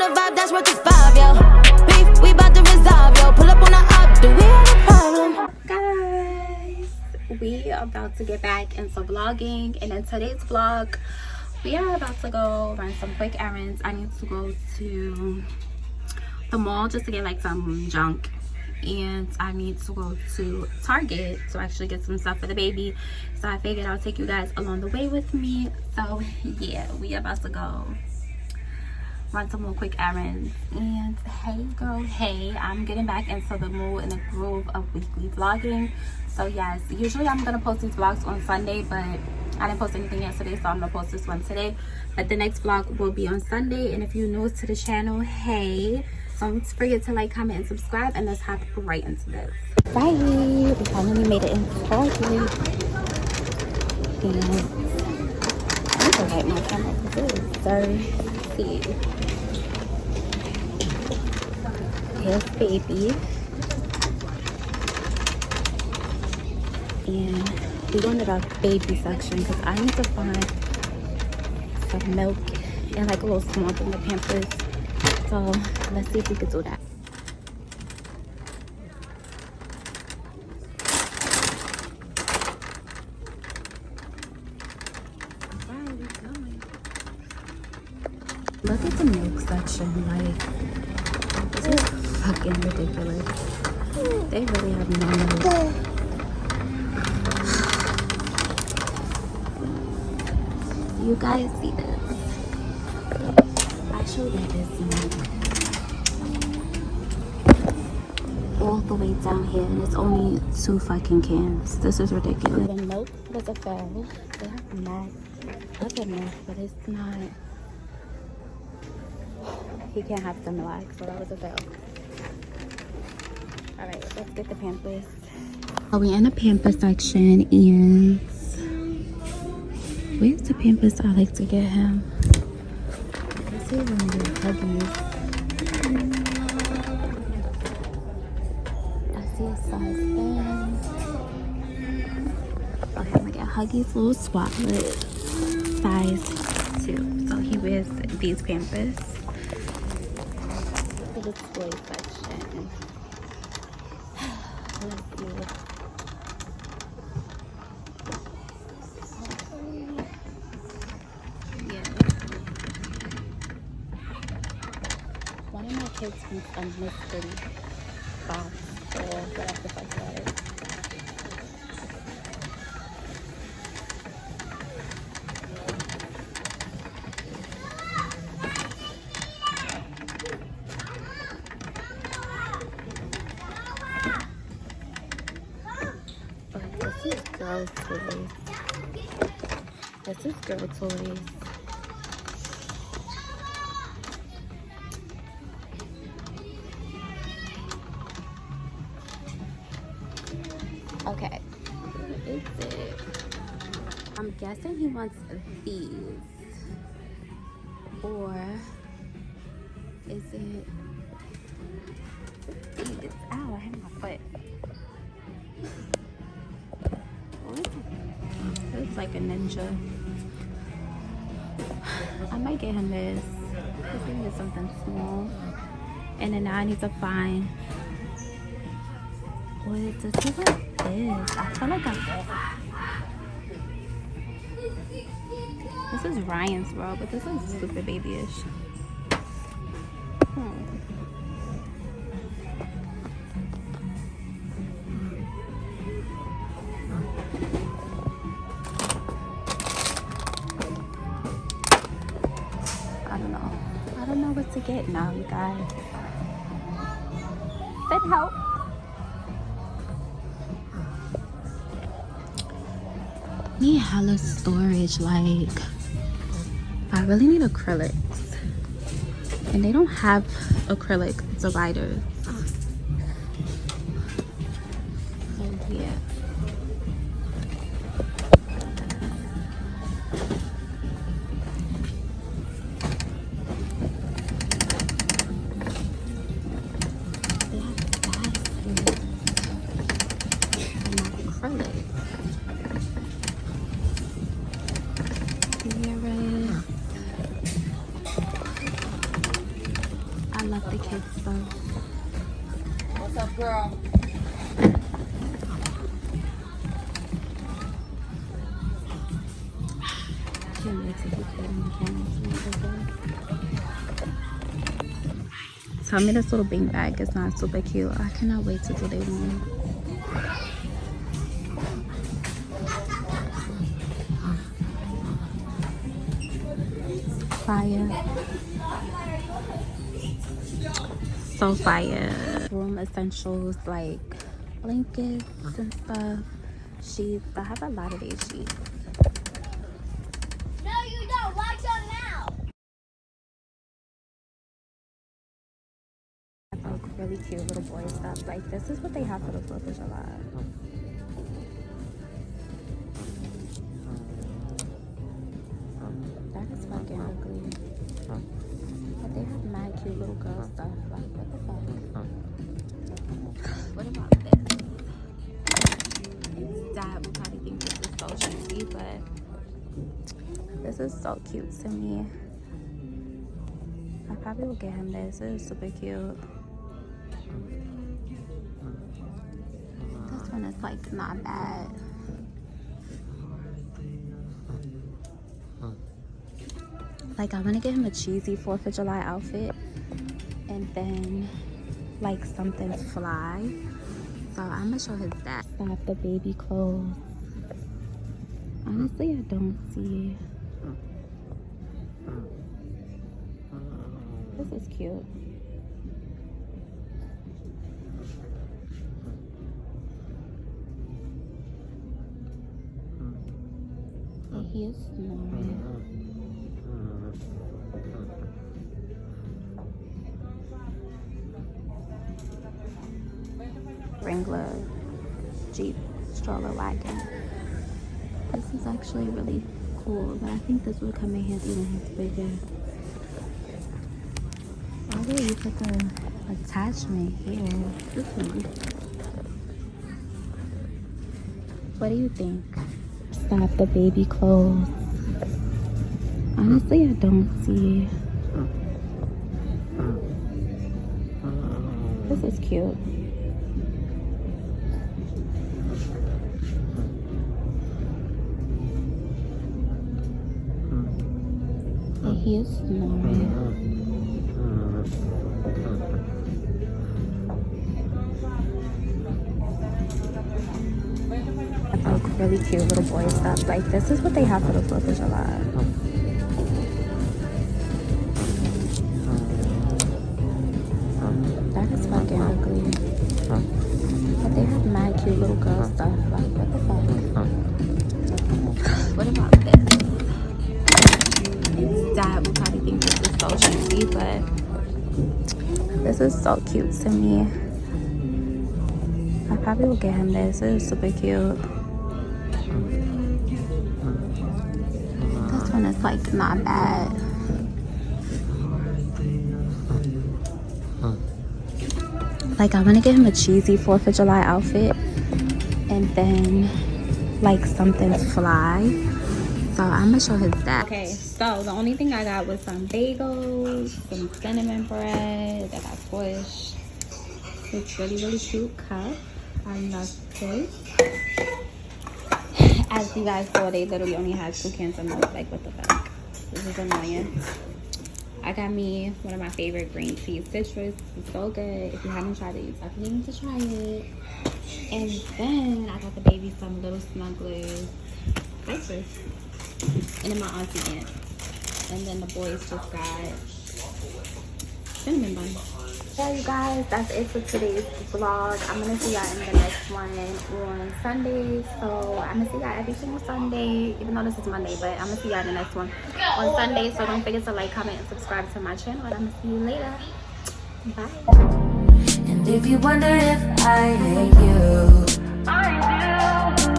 a vibe that's worth the five, yo. Beef, we about to resolve, yo. Pull up on the up, do we have a problem? Guys, we are about to get back into vlogging, and in today's vlog we are about to go run some quick errands. I need to go to the mall just to get like some junk, and I need to go to Target to actually get some stuff for the baby. So I figured I'll take you guys along the way with me. So yeah, we are about to go run some more quick errands. And hey girl, hey, I'm getting back into the mood and the groove of weekly vlogging. So yes, usually I'm gonna post these vlogs on Sunday, but I didn't post anything yesterday, so I'm gonna post this one today. But the next vlog will be on Sunday. And if you're new to the channel, hey, don't forget to like, comment, and subscribe, and let's hop right into this. Right, we finally made it in Target. And I need to light my camera because it is dirty. Here's baby. And we're going to the baby section because I need to find some milk and like a little small thing of Pampers. So let's see if we can do that. Alright, we're going. Look at the milk section. Like, this is fucking ridiculous. They really have no milk. You guys see this? I showed you this milk all the way down here, and it's only 2 fucking cans. This is ridiculous. The milk was a fail. They have mad other milk, but it's not. He can't have Similac, so that was a fail. All right, let's get the Pampers. Oh, we're in the Pampers section, and where's the Pampers I like to get him? Let's see if I'm gonna get Huggies. I see a size M. Okay, I'm gonna get Huggies little Swatlet, size 2. So he wears these Pampers. To the toy section. Let's see. One of my kids wants a mystery box or whatever the fuck that is. But this is girl toys. This is girl toys. Okay, what is it? I'm guessing he wants these. Or is it these? Ow, I hit my foot. What is it? It's like a ninja. I might get him this. This thing is something small. And then now I need to find what does he like this? I feel like this is Ryan's world, but this is super babyish. I don't know what to get now, you guys. Send help. Need hella storage. Like, I really need acrylics, and they don't have acrylic dividers. So yeah. love the kids stuff. What's up, girl? Can't wait to get that in the camera. Tell me this little bean bag is not super cute. I cannot wait to do their room. Fire. So fire. Room essentials like blankets and stuff. Sheets. I have a lot of these sheets. No, you don't. Watch them now. Really cute little boy stuff. Like this is what they have for the 4th of July. That is fucking ugly. But they have mad cute little girl stuff. Like what the fuck? What about this? Dad will probably think this is so cheesy, but this is so cute to me. I probably will get him this. It is super cute. This one is like not bad. Like I want to get him a cheesy 4th of July outfit and then like something fly. So I'm gonna show his dad. Stop the baby clothes. Honestly, I don't see. This is cute. He is snoring. Wrangler Jeep stroller wagon. This is actually really cool, but I think this would come in handy when it's bigger. Oh wait, you put the attachment here. This one. What do you think? Stop the baby clothes. Honestly, I don't see. This is cute. He is snoring. Like really cute little boy stuff. Like this is what they have for the 4th of July. That is fucking ugly. But they have mad cute little girl stuff. Like what the fuck? What about this? Dad will probably think this is so cheesy, but this is so cute to me. I probably will get him this. It is super cute. This one is like not bad. Like I want to get him a cheesy 4th of July outfit and then like something fly. So I'm gonna show his dad. Okay, so the only thing I got was some bagels, some cinnamon bread. I got squish. It's really cute cup. I love this. As you guys saw, they literally only had 2 cans of milk. Like what the fuck? This is annoying. I got me one of my favorite green tea, citrus. It's so good. If you haven't tried it, you definitely need to try it. And then I got the baby some little snugglers. Like this. And then my auntie went. And then the boys just got cinnamon buns. So you guys, that's it for today's vlog. I'm gonna see y'all in the next one on Sunday. So I'm gonna see y'all every single Sunday, even though this is Monday, but I'm gonna see y'all in the next one on Sunday. So don't forget to like, comment, and subscribe to my channel, and I'm gonna see you later. Bye. And if you wonder if I hate you,